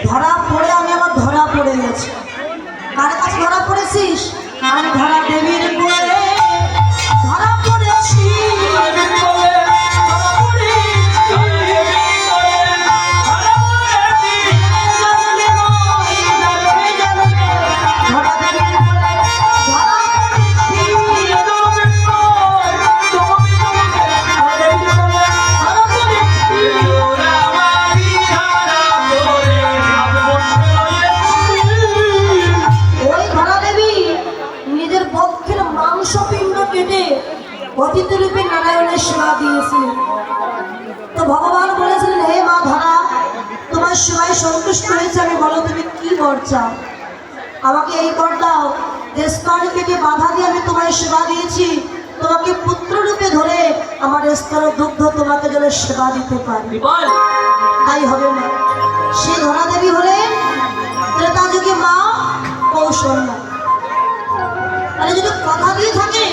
ধরা পড়ে আমি আমার ধরা পড়ে গেছি। কার কাছে ধরা পড়েছিস? আমি ধরা দেবীর কোলে ধরা পড়েছি। অতিথিরূপে নারায়ণের সেবা দিয়েছিলেন। তো ভগবান বলেছিলেন, হে মা ধরা, তোমার সেবায় সন্তুষ্ট হয়েছে, আমি বলো তুমি কি বর চাও? আমাকে এই বর দাও যে স্তন কেটে বাধা দিয়ে আমি তোমার সেবা দিয়েছি, তোমাকে পুত্ররূপে ধরে আমার স্তন দুগ্ধ তোমাকে যেন সেবা দিতে পারি। তাই হবে না। সে ধরা দেবী হলেন ত্রেতা যুগে মা কৌশল্যা। তাহলে যদি কথা দিয়ে থাকে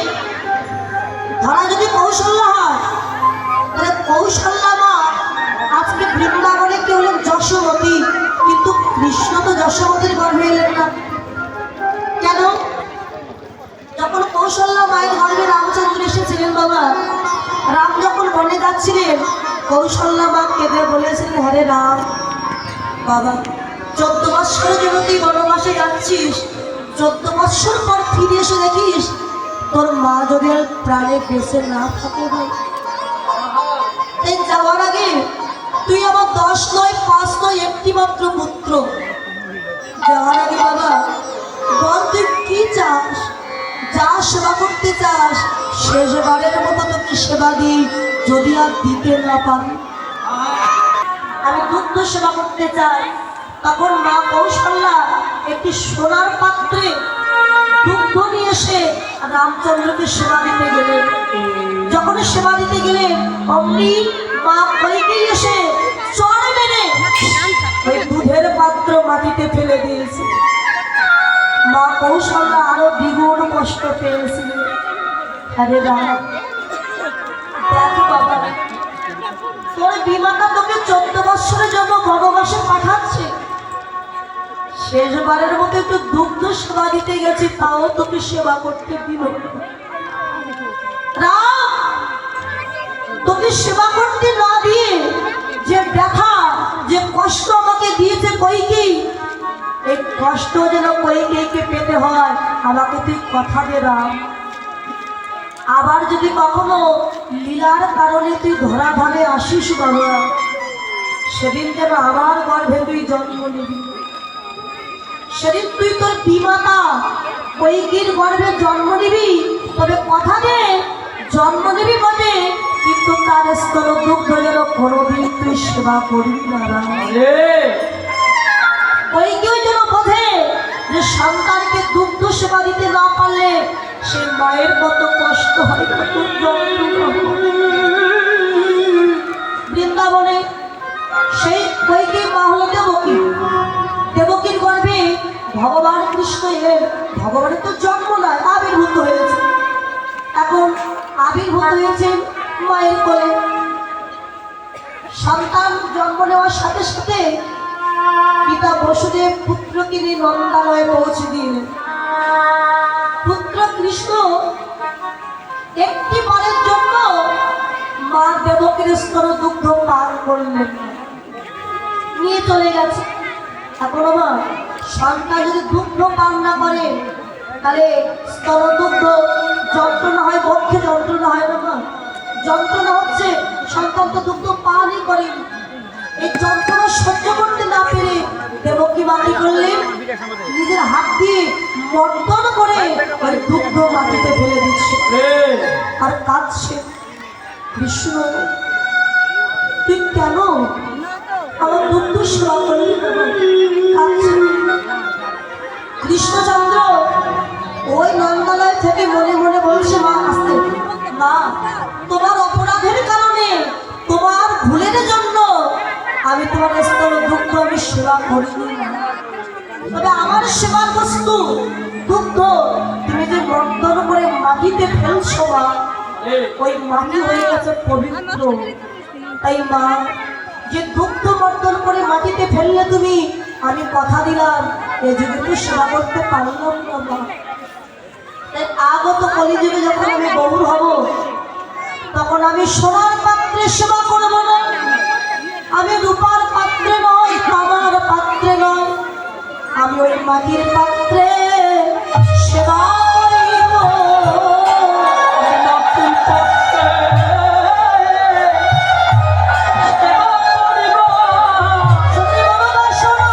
ধরা যদি কৌশল্যা হয়, তাহলে কৌশল্যা মা আজকে বৃন্দাবনে কে হলেন? যশোমতী। কিন্তু কৃষ্ণ তো যশোমতীর গর্ভে এলেন না। কেন? যখন কৌশল্যা মায়ের গর্ভে রামচন্দ্র এসেছিলেন বাবা, রাম যখন বনে যাচ্ছিলেন, কৌশল্যা মা কেঁদে বলেছিলেন, হ্যাঁ রাম বাবা, 14 বৎসর যেন তুই বনবাসে যাচ্ছিস, 14 বৎসর পর ফিরে এসে দেখিস তোর মা যদি আর প্রাণে বেঁচে না থাকে। এই যাওয়ার আগে তুই আমার 10 নয় 5 নয় একটি মাত্র পুত্র। যাওয়ার আগে বাবা বল তুই কি চাস, যা সেবা করতে চাস শেষবারের মতো তোকে সেবা দিই। যদি আর দিতে না পারি, আমি দুগ্ধ সেবা করতে চাই। তখন মা কৌশল্যা একটি সোনার পাত্রে দুগ্ধ নিয়ে এসে রামচন্দ্রকে সেবা দিতে গেলেন। যখন সেবা দিতে গেলেন, অমনি মা কইকেয়ী এসে চড় মেরে ওই দুধের পাত্র মাটিতে ফেলে দিয়েছে। মা কৌশল্যা আরো দ্বিগুণ কষ্ট পেয়েছিলেন। আরে রাম, দেখ বাবা, তোর বিমাতা তোকে 14 বৎসরের জন্য বনবাসে পাঠাচ্ছে, শেষবারের মতো একটু দুগ্ধ সেবা দিতে গেছি, তাও তোকে সেবা করতে দিল না। তোকে সেবা করতে না দিয়ে যে ব্যথা, যে কষ্ট আমাকে দিয়েছে কইকেয়ী, এই কষ্ট যেন কইকেয়ীকে পেতে হয়, আমাকে তুই কথা দে রাম। আবার যদি কখনো লীলার কারণে তুই ধরা ধামে আসিস বাবা, সেদিন যেন আমার গর্ভে তুই জন্ম নিবি। সেদিন তুই তোর বিমাতা কইকেয়ীর গর্ভে জন্ম নিবি, তবে কথা দে জন্ম নিবি বটে, কিন্তু তার স্তন দুগ্ধ যেন কোনোদিন তুই সেবা করবি না। কইকেয়ী যেন বোঝে যে সন্তানকে দুগ্ধ সেবা দিতে না পারলে সে মায়ের কত কষ্ট হয়, কত যন্ত্রণা। বৃন্দাবনে সেই কইকেয়ী মা হল দেবকী। দেবকীর গর্ভে ভগবান কৃষ্ণ এলেন। ভগবানের তো জন্ম নয়, আবির্ভূত হয়েছে। এখন আবির্ভূত হয়েছেন মায়ের কোলে। সন্তান জন্ম নেওয়ার সাথে সাথে পিতা বসুদেব পুত্রকে নিয়ে নন্দালয়ে পৌঁছে দিলেন। পুত্র কৃষ্ণ একটি বারের জন্য মা দেবকীর স্তন দুগ্ধ পান করলেন, নিয়ে চলে গেছে। এখন আমার সন্তান যদি দুগ্ধ পান না করে, তাহলে স্তন দুগ্ধ যন্ত্রণা হয়, বক্ষে যন্ত্রণা হয় না, যন্ত্রণা হচ্ছে, সন্তান তো দুগ্ধ পানই করেন। এই যন্ত্রণা সহ্য করতে না পেরে দেবকী মা কি করলেন? নিজের হাত দিয়ে মর্দন করে ওই দুগ্ধ মাটিতে ফেলে দিচ্ছে আর কাঁদছে, কৃষ্ণ তুই কেন আমার দুগ্ধ সেবা করলি? কাঁদছে। কৃষ্ণচন্দ্র ওই নন্দালয় থেকে মনে মনে বলছে, মা আসতে, মা তোমার অপরাধের কারণে, তোমার ভুলের জন্য আমি তোমার স্তন দুগ্ধ আমি সেবা করিনি, তবে আমার সেবার বস্তু দুগ্ধ তুমি যে মর্দন করে মাটিতে ফেলছো মা, ওই মাটি হয়ে গেছে পবিত্র। তাই মা, যে দুগ্ধ মর্দন করে মাটিতে ফেললে তুমি, আমি কথা দিলাম এই যুগে একটু সেবা করতে পারলাম না মা। তাই আগত কলিযুগে যখন আমি বহু হব, তখন আমি সোনার পাত্রে সেবা করব না, আমি রূপার পাত্রে নয়, তামার পাত্রে নয়, আমি ওই মাটির পাত্রে সেবা করিব। মাটির পাত্রে সেবা করিব, সত্যি বলো সোনা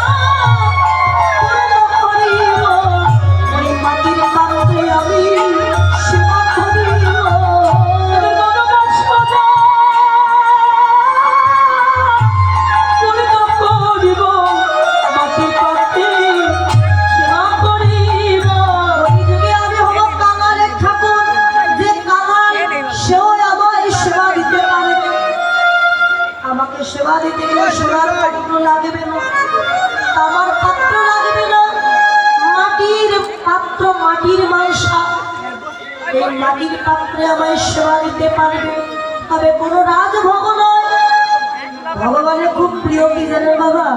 পূর্ণ করিব, ওই মাটির পাত্রে আমি সেবা করিব। সেবা দিতে গেলে সোনার পাত্র লাগবে না, তামার পাত্র লাগবে না, মাটির পাত্র, মাটির মাংসা, এই মাটির পাত্রে আমায় সেবা দিতে পারবে। তবে কোনো রাজভোগ নয়, ভগবানের খুব প্রিয় কি জানেন বাবা?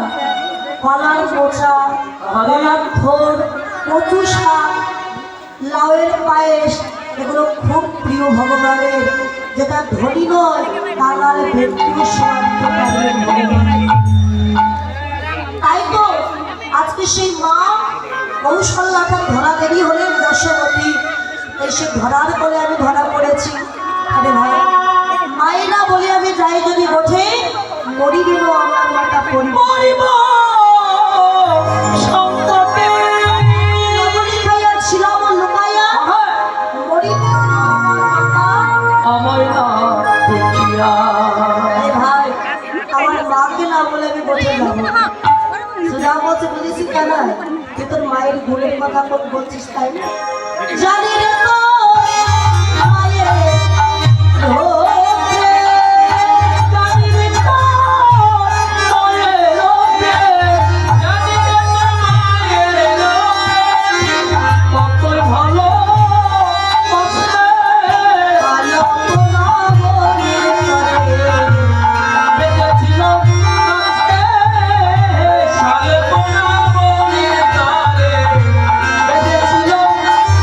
কলার মোচা, কলার থোর, কচু শাক, লাউয়ের পায়েস, এগুলো খুব প্রিয় ভগবানের। যেটা ধনী নয়, কালার ভেটকিও সেবা দিতে পারবেন ভগবান। তাই তো আজকে সেই মা কৌশল্যাটা ধরা দেরি হলেন দশরথী, এসে ধরার বলে আমি ধরা পড়েছি। আরে ভাই, মায়েরা বলে আমি যাই যদি ওঠে, মরিবেন আমার মাটা পড়িব ছিলাম লুকাইয়া, মরিবে আমার দেখিয়া। ভাই, আমার মাকে না বলে আমি বসে যাবো। সুধা বলছে, বুঝেছি কেন তুই তোর মায়ের গুণের কথা বলছিস, তাই না? জানি রে তো মায়ের লোভে, জানি রে তো মায়ের লোভে, জানি রে তো মায়ের লোভে, কতই ভালো বাসে, ভালো না বলে করে বেঁচেছিল কাছে, সালে পোনা বলে করে বেঁচেছিল কাছে,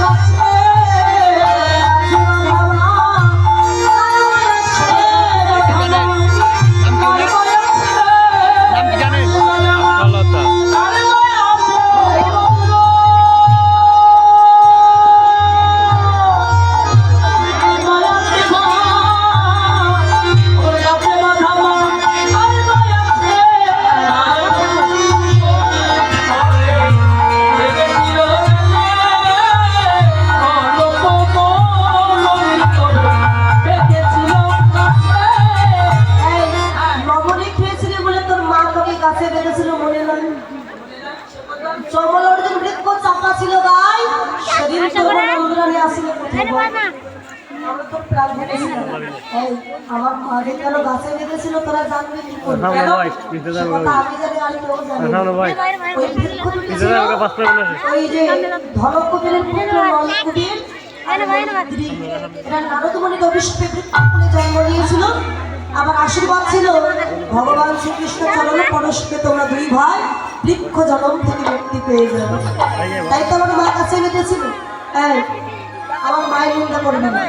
সুধামা আমার মাঝে কেন গাছে বেঁধেছিল তোরা জানবি কি করে? ওই যে ধনকুবেরের পুত্র নলকুবের এরা নারদমণির অভিশাপে বৃক্ষকুলে জন্ম নিয়েছিল। আমার আশীর্বাদ ছিল ভগবান শ্রীকৃষ্ণ চরণে পরশকে তোমরা দুই ভাই বৃক্ষ জন্ম থেকে মুক্তি পেয়ে যাবে। তাই তো আমার মা কাছে বেঁধেছিল। আমার মায়ের নিন্দা করবে না।